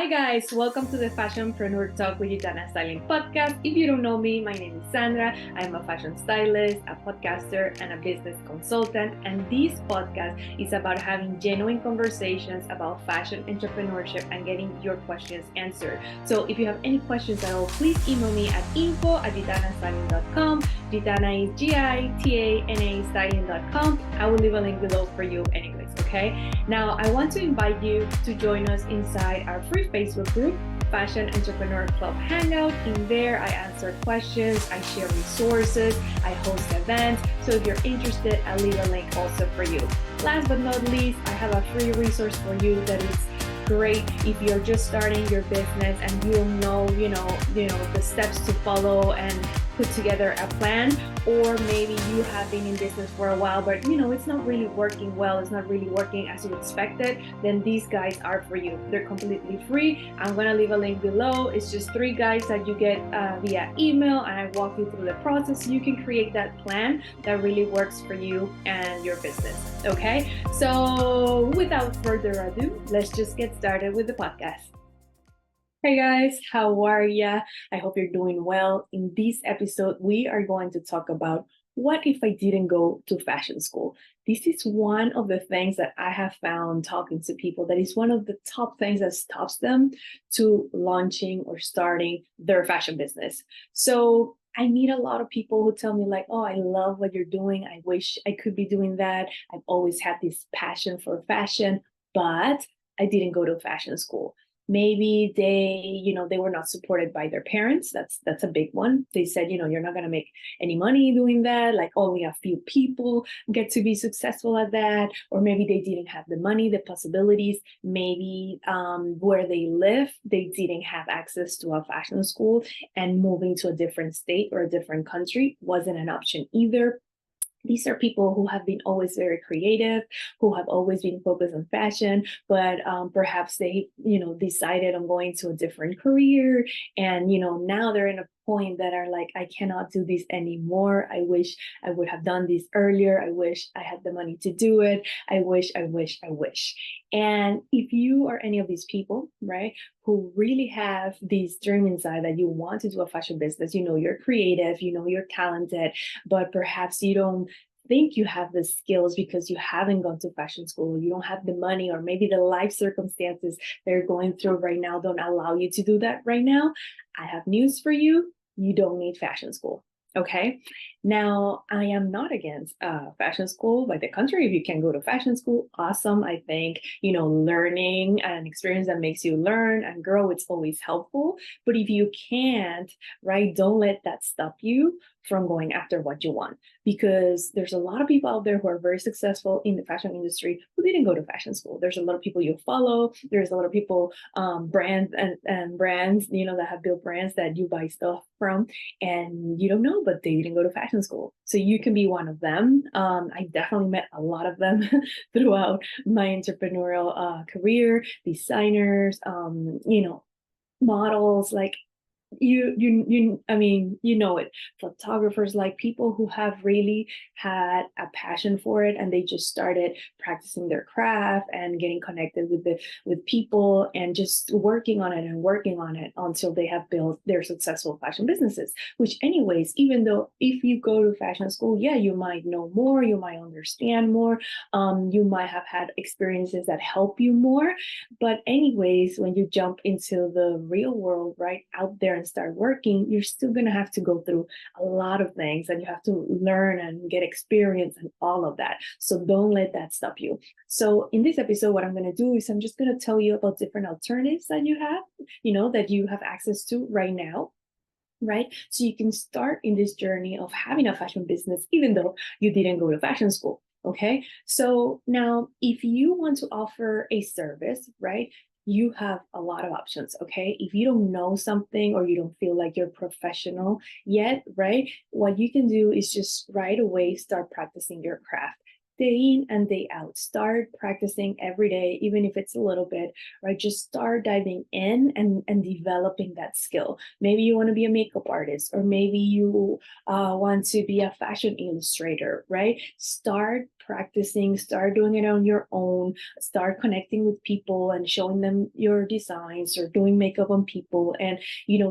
Hi guys, welcome to the Fashionpreneur Talk with Gitana Styling podcast. If you don't know me, my name is Sandra. I'm a fashion stylist, a podcaster, and a business consultant. And this podcast is about having genuine conversations about fashion entrepreneurship and getting your questions answered. So if you have any questions at all, please email me at info@gitanastyling.com. Gitana is Gitana styling.com. I will leave a link below for you anyways, okay? Now, I want to invite you to join us inside our free Facebook group, Fashion Entrepreneur Club Hangout. In there, I answer questions, I share resources, I host events. So if you're interested, I'll leave a link also for you. Last but not least, I have a free resource for you that is great if you're just starting your business and you don't know, the steps to follow and put together a plan, or maybe you have been in business for a while, but it's not really working well, it's not really working as you expected, then these guides are for you. They're completely free. I'm gonna leave a link below. It's just 3 guides that you get via email, and I walk you through the process. You can create that plan that really works for you and your business. Okay, so without further ado, let's just get started with the podcast. Hey guys, how are ya? I hope you're doing well. In this episode, we are going to talk about what if I didn't go to fashion school? This is one of the things that I have found talking to people that is one of the top things that stops them to launching or starting their fashion business. So I meet a lot of people who tell me like, oh, I love what you're doing. I wish I could be doing that. I've always had this passion for fashion, but I didn't go to fashion school. Maybe they were not supported by their parents. That's a big one. They said, you're not going to make any money doing that. Like only a few people get to be successful at that. Or maybe they didn't have the money, the possibilities. Maybe where they live, they didn't have access to a fashion school, and moving to a different state or a different country wasn't an option either. These are people who have been always very creative, who have always been focused on fashion, but perhaps they, decided on going to a different career. And, now they're in a point that are like, I cannot do this anymore. I wish I would have done this earlier. I wish I had the money to do it. I wish. And if you are any of these people, right, who really have this dream inside that you want to do a fashion business, you're creative, you're talented, but perhaps you don't think you have the skills because you haven't gone to fashion school, you don't have the money, or maybe the life circumstances they're going through right now don't allow you to do that right now. I have news for you. You don't need fashion school. Okay. Now, I am not against fashion school. By the contrary, if you can go to fashion school, awesome. I think, learning an experience that makes you learn and grow, it's always helpful. But if you can't, right, don't let that stop you from going after what you want. Because there's a lot of people out there who are very successful in the fashion industry who didn't go to fashion school. There's a lot of people you follow. There's a lot of people, brands and brands, that have built brands that you buy stuff from, and you don't know, but they didn't go to fashion school. So you can be one of them. I definitely met a lot of them throughout my entrepreneurial career, designers, models, like it, photographers, like people who have really had a passion for it, and they just started practicing their craft and getting connected with people and just working on it until they have built their successful fashion businesses. Which anyways, even though if you go to fashion school, yeah, you might know more, you might understand more, you might have had experiences that help you more, but anyways, when you jump into the real world, right, out there and start working, you're still going to have to go through a lot of things, and you have to learn and get experience and all of that. So don't let that stop you. So in this episode, what I'm going to do is I'm just going to tell you about different alternatives that you have, that you have access to right now. Right? So you can start in this journey of having a fashion business, even though you didn't go to fashion school. Okay. So now if you want to offer a service, right, you have a lot of options. Okay. If you don't know something or you don't feel like you're professional yet, right, what you can do is just right away start practicing your craft. Day in and day out. Start practicing every day, even if it's a little bit, right? Just start diving in and developing that skill. Maybe you want to be a makeup artist, or maybe you want to be a fashion illustrator, right? Start practicing, start doing it on your own, start connecting with people and showing them your designs or doing makeup on people, and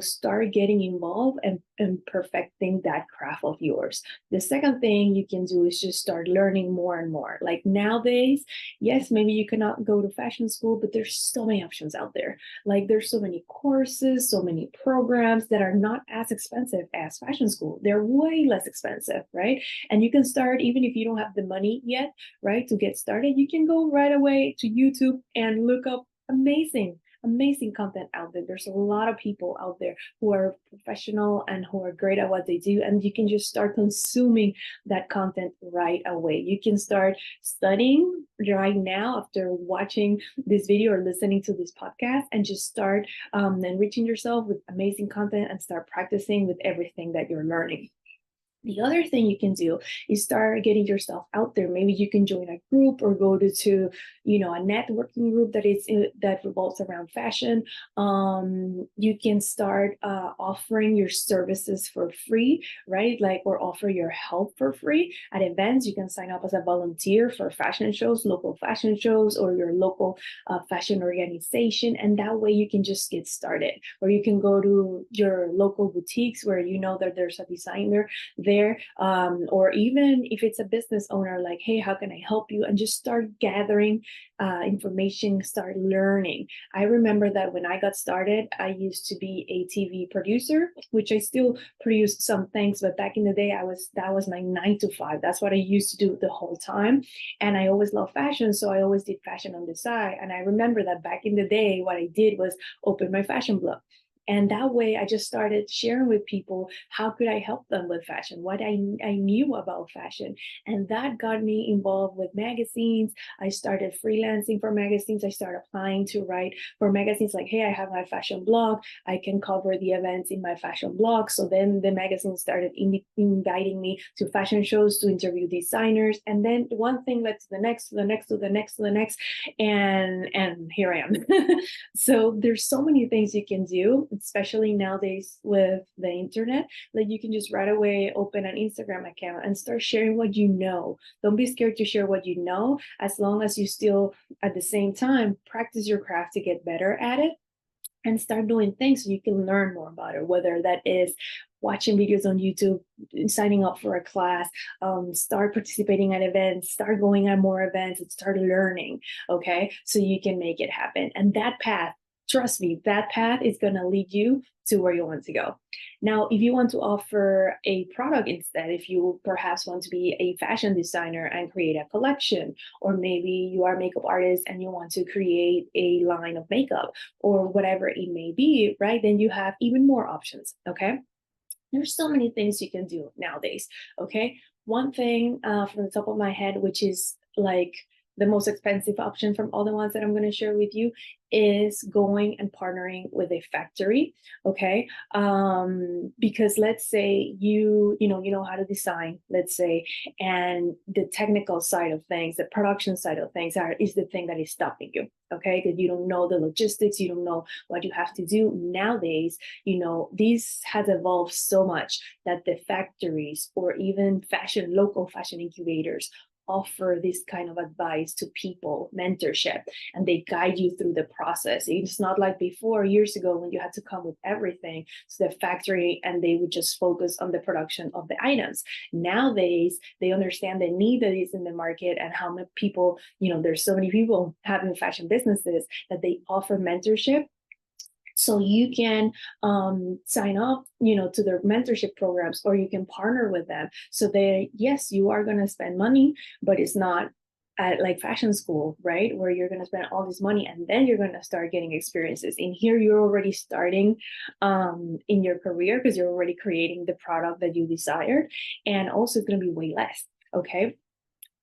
start getting involved and perfecting that craft of yours. The second thing you can do is just start learning more and more. Like nowadays, yes, maybe you cannot go to fashion school, but there's so many options out there. Like there's so many courses, so many programs that are not as expensive as fashion school. They're way less expensive, right? And you can start even if you don't have the money yet, right? To get started, you can go right away to YouTube and look up amazing content out there. There's a lot of people out there who are professional and who are great at what they do, and you can just start consuming that content right away. You can start studying right now after watching this video or listening to this podcast, and just start enriching yourself with amazing content and start practicing with everything that you're learning. The other thing you can do is start getting yourself out there. Maybe you can join a group or go to a networking group that revolves around fashion. You can start offering your services for free, right? Like, or offer your help for free at events. You can sign up as a volunteer for fashion shows, local fashion shows, or your local fashion organization. And that way you can just get started. Or you can go to your local boutiques where you know that there's a designer there, or even if it's a business owner, like, hey, how can I help you? And just start gathering information, start learning. I remember that when I got started, I used to be a TV producer, which I still produce some things, but back in the day, that was my 9 to 5. That's what I used to do the whole time. And I always loved fashion, so I always did fashion on the side. And I remember that back in the day, what I did was open my fashion blog. And that way I just started sharing with people how could I help them with fashion, what I knew about fashion. And that got me involved with magazines. I started freelancing for magazines. I started applying to write for magazines, like, hey, I have my fashion blog. I can cover the events in my fashion blog. So then the magazine started inviting me to fashion shows to interview designers. And then one thing led to the next, to the next, to the next, to the next. And here I am. So there's so many things you can do, especially nowadays with the internet. Like you can just right away open an Instagram account and start sharing what you know. Don't be scared to share what you know, as long as you still at the same time practice your craft to get better at it, and start doing things so you can learn more about it, whether that is watching videos on YouTube, signing up for a class, start participating at events, start going at more events, and start learning, okay? So you can make it happen. And that path, trust me, that path is gonna lead you to where you want to go. Now, if you want to offer a product instead, if you perhaps want to be a fashion designer and create a collection, or maybe you are a makeup artist and you want to create a line of makeup, or whatever it may be, right? Then you have even more options, okay? There's so many things you can do nowadays, okay? One thing from the top of my head, which is like the most expensive option from all the ones that I'm going to share with you, is going and partnering with a factory, okay? Because let's say you know how to design, let's say, and the technical side of things, the production side of things is the thing that is stopping you, okay? Because you don't know the logistics, you don't know what you have to do. Nowadays, this has evolved so much that the factories or even local fashion incubators offer this kind of advice to people, mentorship, and they guide you through the process. It's not like before, years ago, when you had to come with everything to the factory and they would just focus on the production of the items. Nowadays, they understand the need that is in the market and how many people, there's so many people having fashion businesses that they offer mentorship. So you can sign up, to their mentorship programs, or you can partner with them. So yes, you are going to spend money, but it's not at like fashion school, right? Where you're going to spend all this money and then you're going to start getting experiences. In here, you're already starting in your career because you're already creating the product that you desired. And also it's going to be way less, okay?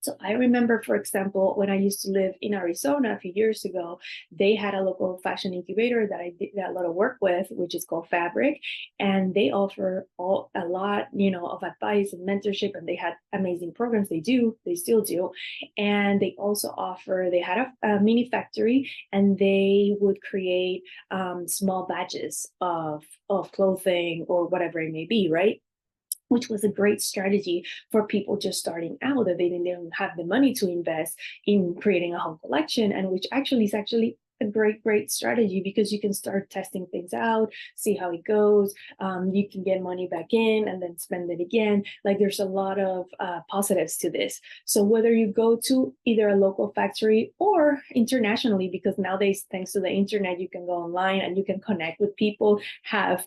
So I remember, for example, when I used to live in Arizona a few years ago, they had a local fashion incubator that I did a lot of work with, which is called Fabric. And they offer a lot, of advice and mentorship, and they had amazing programs. They still do. And they also they had a mini factory, and they would create small batches of clothing or whatever it may be, right? which was a great strategy for people just starting out, that they didn't have the money to invest in creating a home collection, and which actually is actually a great strategy, because you can start testing things out, see how it goes. You can get money back in and then spend it again. Like, there's a lot of positives to this. So whether you go to either a local factory or internationally, because nowadays, thanks to the internet, you can go online and you can connect with people, have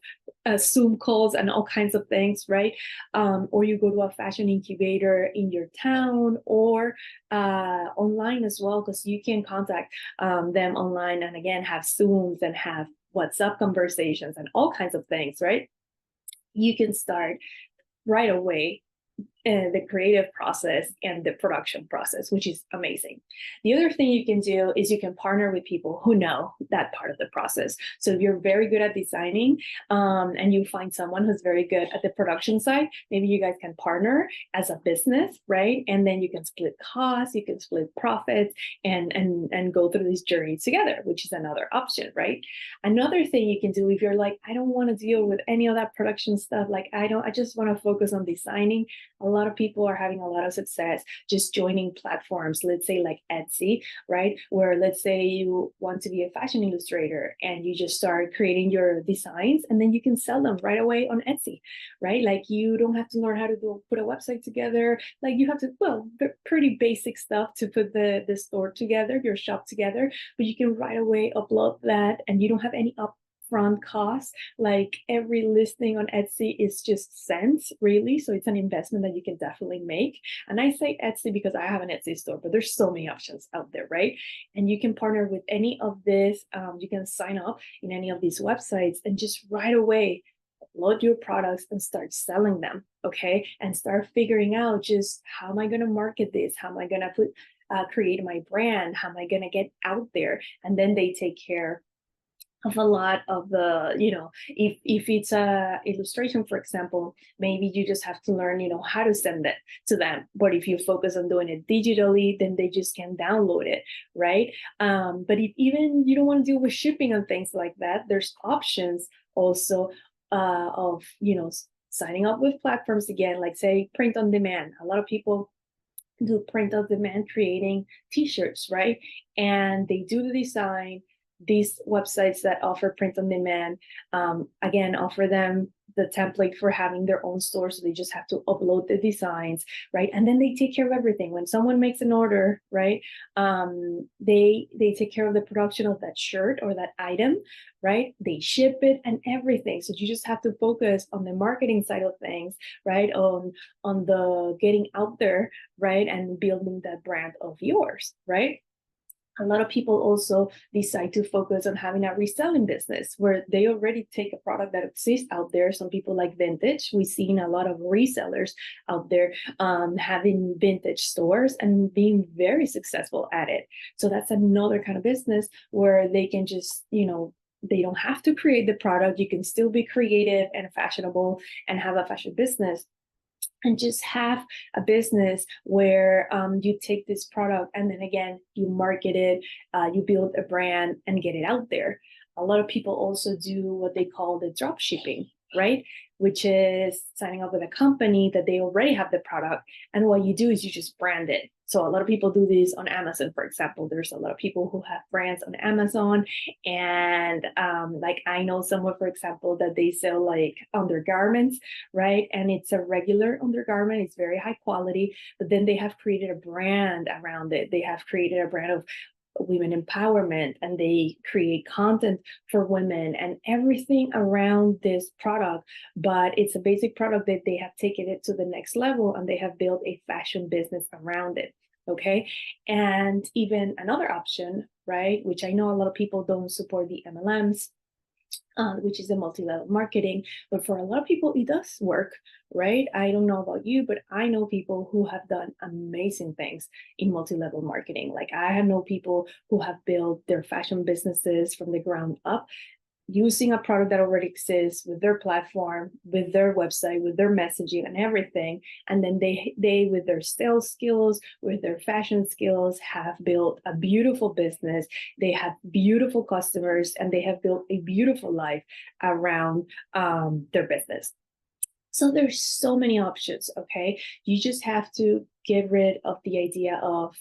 Zoom calls and all kinds of things, right? Or you go to a fashion incubator in your town, or online as well, because you can contact them online, and again, have Zooms and have WhatsApp conversations and all kinds of things, right? You can start right away the creative process and the production process, which is amazing. The other thing you can do is you can partner with people who know that part of the process. So if you're very good at designing, and you find someone who's very good at the production side, maybe you guys can partner as a business, right? And then you can split costs, you can split profits, and go through this journey together, which is another option, right? Another thing you can do, if you're like, I don't want to deal with any of that production stuff, like I just want to focus on designing. A lot of people are having a lot of success just joining platforms, let's say like Etsy, right? Where, let's say you want to be a fashion illustrator and you just start creating your designs, and then you can sell them right away on Etsy, right? Like, you don't have to learn how to put a website together. Like, you have to, well, pretty basic stuff to put the store together, your shop together, but you can right away upload that, and you don't have any upfront costs. Like, every listing on Etsy is just cents, really. So it's an investment that you can definitely make. And I say Etsy because I have an Etsy store, but there's so many options out there, right? And you can partner with any of this. You can sign up in any of these websites and just right away upload your products and start selling them, okay? And start figuring out, just, how am I going to market this? How am I going to create my brand? How am I going to get out there? And then they take care of a lot of the, if it's a illustration, for example, maybe you just have to learn, how to send it to them. But if you focus on doing it digitally, then they just can download it, right? But if even you don't want to deal with shipping and things like that, there's options also of, signing up with platforms again, like, say, print on demand. A lot of people do print on demand, creating t-shirts, right? And they do the design. These websites that offer print on demand, again, offer them the template for having their own store. So they just have to upload the designs, right? And then they take care of everything. When someone makes an order, right, they take care of the production of that shirt or that item, right? They ship it and everything. So you just have to focus on the marketing side of things, right? On the getting out there, right? And building that brand of yours, right? A lot of people also decide to focus on having a reselling business where they already take a product that exists out there. Some people like vintage. We've seen a lot of resellers out there having vintage stores and being very successful at it. So that's another kind of business where they can just, they don't have to create the product. You can still be creative and fashionable and have a fashion business, and just have a business where you take this product and then again, you market it, you build a brand and get it out there. A lot of people also do what they call the drop shipping, right? Which is signing up with a company that they already have the product. And what you do is you just brand it. So a lot of people do this on Amazon, for example. There's a lot of people who have brands on Amazon. And like, I know someone, for example, that they sell like undergarments, right? And it's a regular undergarment. It's very high quality, but then they have created a brand around it. They have created a brand of women empowerment, and they create content for women and everything around this product. But it's a basic product that they have taken it to the next level, and they have built a fashion business around it. Okay. And even another option, right, which I know a lot of people don't support the MLMs, which is the multi-level marketing. But for a lot of people, it does work, right? I don't know about you, but I know people who have done amazing things in multi-level marketing. Like, I have known people who have built their fashion businesses from the ground up, using a product that already exists with their platform, with their website, with their messaging and everything. And then they with their sales skills, with their fashion skills, have built a beautiful business. They have beautiful customers, and they have built a beautiful life around their business. So there's so many options, okay? You just have to get rid of the idea of,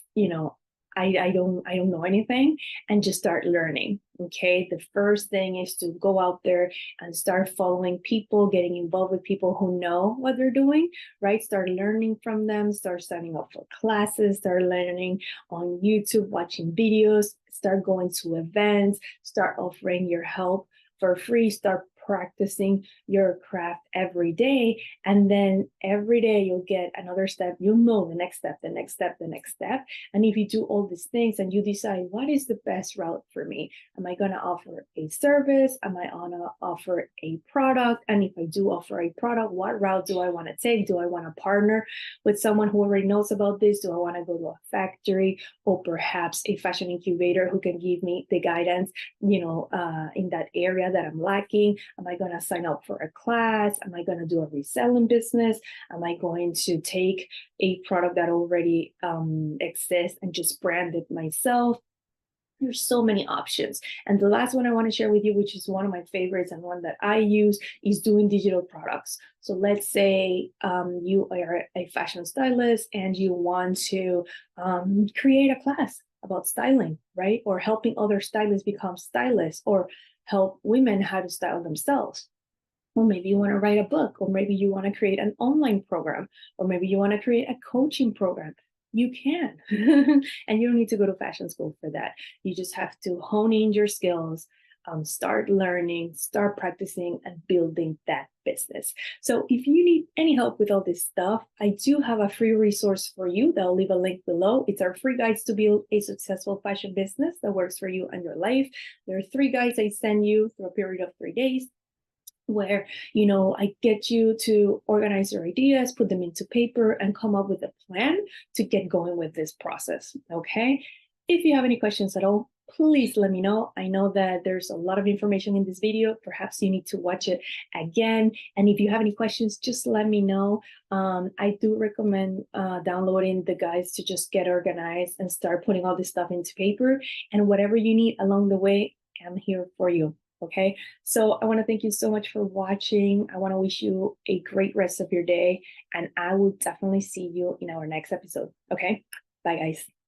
I don't know anything, and just start learning. Okay. The first thing is to go out there and start following people, getting involved with people who know what they're doing, right? Start learning from them, start signing up for classes, start learning on YouTube, watching videos, start going to events, start offering your help for free, start practicing your craft every day. And then every day you'll get another step. You'll know the next step, the next step, the next step. And if you do all these things and you decide what is the best route for me, am I going to offer a service? Am I going to offer a product? And if I do offer a product, what route do I want to take? Do I want to partner with someone who already knows about this? Do I want to go to a factory or perhaps a fashion incubator who can give me the guidance, in that area that I'm lacking? Am I going to sign up for a class? Am I going to do a reselling business? Am I going to take a product that already exists and just brand it myself? There's so many options. And the last one I want to share with you, which is one of my favorites and one that I use, is doing digital products. So let's say you are a fashion stylist and you want to create a class about styling, right? Or helping other stylists become stylists, or help women how to style themselves. Or maybe you want to write a book, or maybe you want to create an online program, or maybe you want to create a coaching program. You can. And you don't need to go to fashion school for that. You just have to hone in your skills, start learning, start practicing, and building that business. So if you need any help with all this stuff, I do have a free resource for you that I'll leave a link below. It's our free guides to build a successful fashion business that works for you and your life. There are 3 guides I send you through a period of 3 days, where I get you to organize your ideas, put them into paper, and come up with a plan to get going with this process. Okay. If you have any questions at all, please let me know. I know that there's a lot of information in this video. Perhaps you need to watch it again. And if you have any questions, just let me know. I do recommend downloading the guides to just get organized and start putting all this stuff into paper. And whatever you need along the way, I'm here for you. Okay, so I want to thank you so much for watching. I want to wish you a great rest of your day, and I will definitely see you in our next episode. Okay, bye guys.